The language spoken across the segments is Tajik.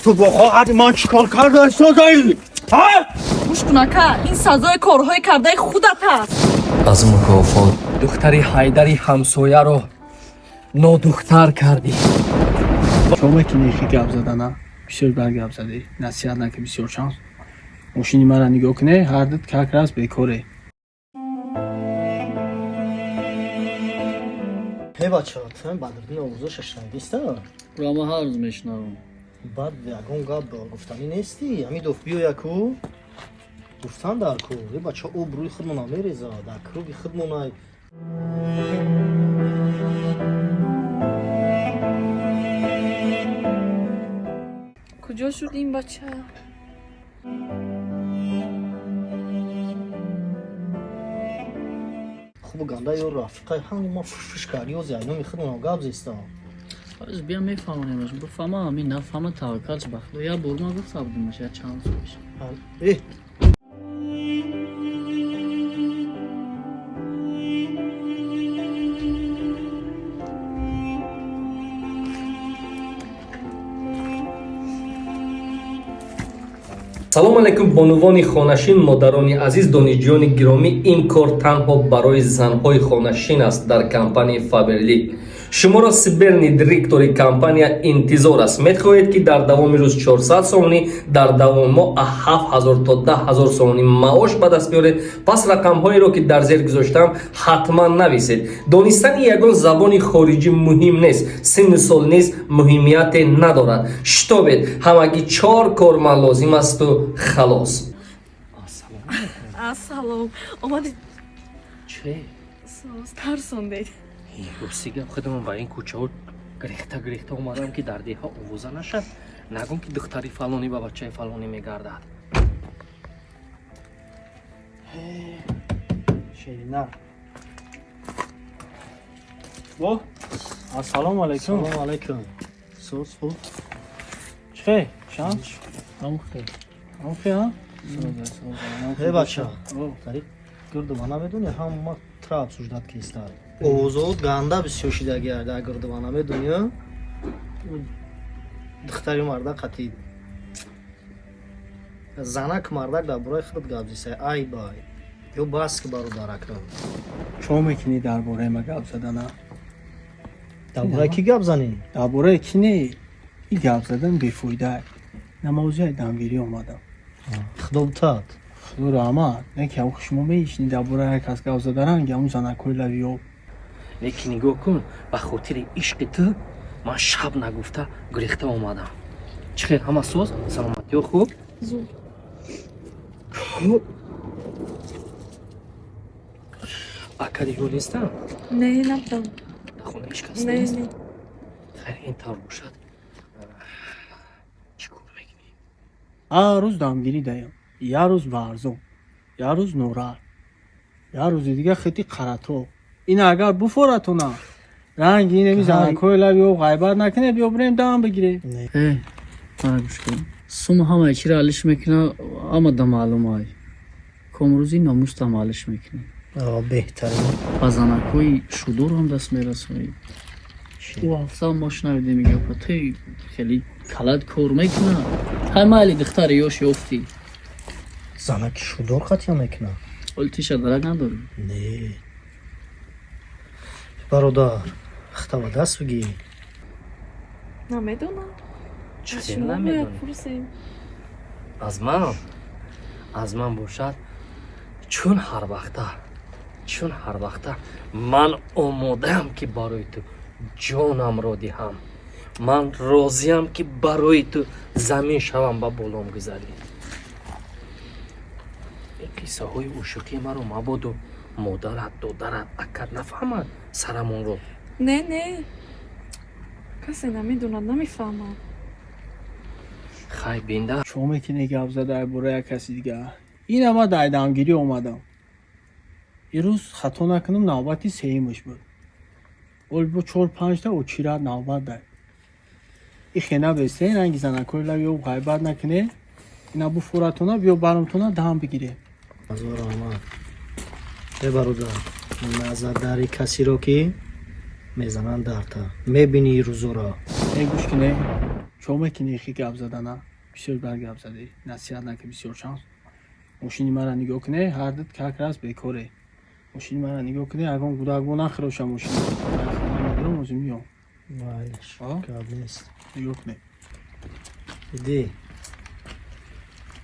تو با خواهر من چیکار کرده سازایی؟ ها؟ گوش کن اکا، این سزای کارهای کرده خودت است. از مکافات دختری حیدری همسایه رو نادختر کردی. شما که نیخی گپ زدن ها بسیار بر گپ زدی نصیحت نکه بسیار شانس ماشینی مرا نگاه کنه هر دت کک راست بیکاره. ای بچه ها تو بدردین آوزش شنیدیسته؟ راما هر روز میشنوم. بعد یکون گپ گفتنی نیستی همی دوف بیو یکو گفتن در کو ای بچه ها اوبروی خودمون میریزه در کروگی خودمون کجا شد این بچه؟ خوب گنده یا رفقه همون ما فشکاری و زیانو میخودمون گپ زیسته از بیا میفهمونیمش بفهمه همین نفهمه توکلش بخدا یا برما گفت بودیمش یا چند سوش ای салом алайкум бонувони хонашин модарони азиз донишҷӯёни гиромӣ ин кор танҳо барои занҳои хонашин аст дар компанияи фаберли шуморо сиберни директори компания интизор аст мехоҳед ки дар давоми рӯз 400 сомонӣ дар давоми моҳ 7000 то 10000 сомонӣ маош ба даст биёред пас рақамҳоеро ки дар зер гузоштаам ҳатман нависед донистани ягон забони хориҷӣ муҳим нест синну сол низ муҳимияте надорад шитобед ҳамагӣ 4 корман лозим асту халос ассалом омадид чӣ тарсондед рӯсига худамон ба ин кӯчаҳо гирехта омадам ки дар деҳа овоза нашад нагум ки духтари фалонӣ ба бачаи фалонӣ мегардад شیرینه با السلام علیکم سلام علیکم سوز خوب چه شانس هم خیر هم خیر ها ای بچه داری گردوانه بدونی هم ما تراب سجدت کیسته اوزود گنده بسیار شده گرده گردوانه بدونی دختری مرده قطید زنک مرده در برای خود گبزیسه ای بای یا بس که برو دارکرم شما میکنی درباره ما گپ زدن ها در برای کی گب زنی؟ درباره کی نه این گپ زدن بیفایده نمازی دمگیری اومدم خدا بتاد خدا رحمت نه که او شما میشنی درباره هر کس گپ زدن گمون زنکوی لویو лекин нигоҳ кун ба хотири ишқи ту ман шаб нагуфта гирехта омадам чӣ хел ҳама соз саломатиё хуб зуд акади ё нестам не набудам дар хона ҳеҷ кас не нест не хайр ин тавр бошад чӣ кор мекунӣ هر روز دمگیری دایم یه روز ورزم یه روز نورر یه روز دیگه خیلی قراتو این اگر بفورتونه رنگ اینه میزنه کوی لبیو غیبت نکنه بیا بریم دم بگیره мана гӯш кун сум ҳамаи чиро ҳалиш мекуна амада маълумай комрӯзи номустам ҳалиш мекунӣ بهترین ба занакҳои шудурам даст мерасонӣ ӯ ҳафта мошинавиде мега патӣ хеле калад кор мекуна ҳай майли духтари ёш ёфтӣ زنک شدور خطیم میکنه оли тиша дарак надорӣ نه برادر خطا و دست بگی намедонам چه аз шумо نمی‌دونی؟ бояд пурсем аз ман бошад чун ҳар вақта ман омодаам ки барои ту ҷонамро диҳам ман розиам ки барои ту замин шавам ба болом гузарӣ қиссаҳои ушуқии маро мабоду модарат додарат акат нафаҳмад сарамонро не не касе намедонад намефаҳмам хай бинда شما میکنی گپ زده درباره کسی دیگه این اما در دمگیری اومدم یه روز خطا نکنم نوبتی سیمش بود اول با 4-5 تا او چیرا نوبت داد این خینا بسته رنگی زنکوی لبیو غیبت نکنه اینا بو فورتونه بیا برامتونه دم بگیره مزار آمد ای برادر نظر داری کسی رو که میزنن در تا میبینی روزو را ای گوش کنه شما میکنی خیلی گپ زدن ها بسیار بر گپ زدی نصیحت نکه بسیار شانس ماشین مرا نگاه کنه هر دت کاکراس بکوره ماشین مرا نگاه کنه اگه گوداگو نخروشه ماشین ندارم موزه میام معلش قابل نیست نگاه کنه دیدی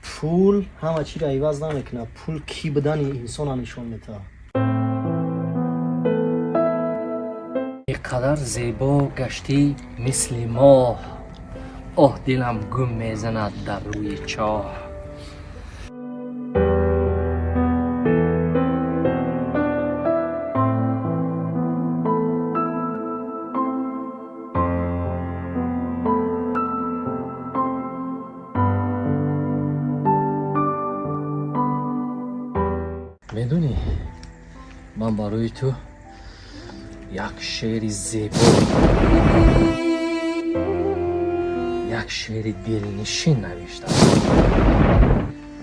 پول همه چی را عوض نمیکنه پول کی بدن انسان نشون میده اینقدر زیبا گشتی مثل ماه آه دلم گم میزند در روی چاه میدونی من برای تو یک شعر زیبا یک شعر دلنشین نوشتم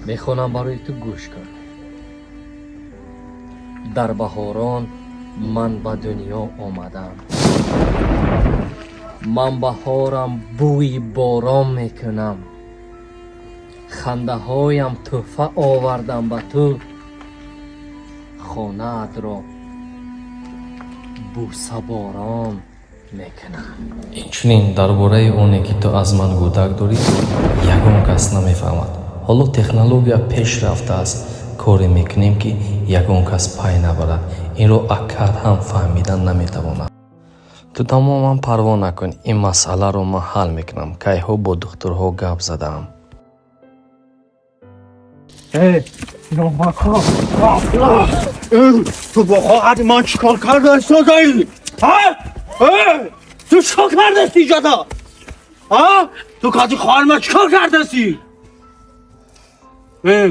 میخونم برای تو گوش کن در بهاران من به دنیا آمدم من بهارم بوی باران میکنم خنده هایم تحفه آوردم به تو خانه ات را بوسه باران میکنم инчунин дар бораи оне ки ту аз ман гӯдак дорӣ ягон кас намефаҳмад ҳоло технология пеш рафтааст коре мекунем ки ягон кас пай набарад инро аккад ҳам фаҳмидан наметавонад ту тамоман парво накун ин масъаларо ман ҳал мекунам кайҳо бо духтурҳо гап задаам تو با خواهد من چیکار کرده سازایی؟ ها؟ تو چیکار کرده سی جدا؟ ها؟ تو کازی خواهر من چیکار کرده سی؟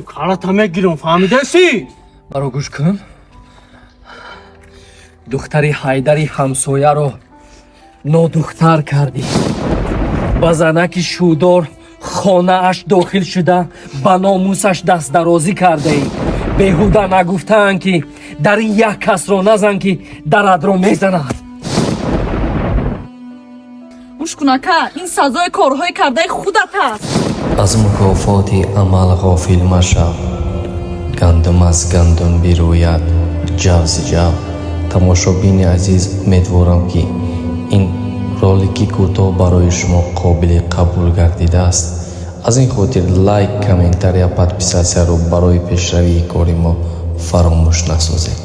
کارت همه گیرم فهمیده سی؟ برو گوش کن دختری حیدری همسایه رو نادختر کردی با زنک شودار خانه اش داخل شده با ناموسش دست درازی کرده ای بهوده نگفتن که در این یک کس را نزن که درد را میزند مشکنکه این سزای کارهای کرده خودت است аз мукофоти амал ғофил машав гандум аз гандум бирояд ҷавзи ҷав тамошобини азиз умедворам ки ин ролики кӯтоҳ барои шумо қобили қабул гардидааст аз ин хотир лайк комментария подписатсияро барои пешравии кори мо фаромӯш насозед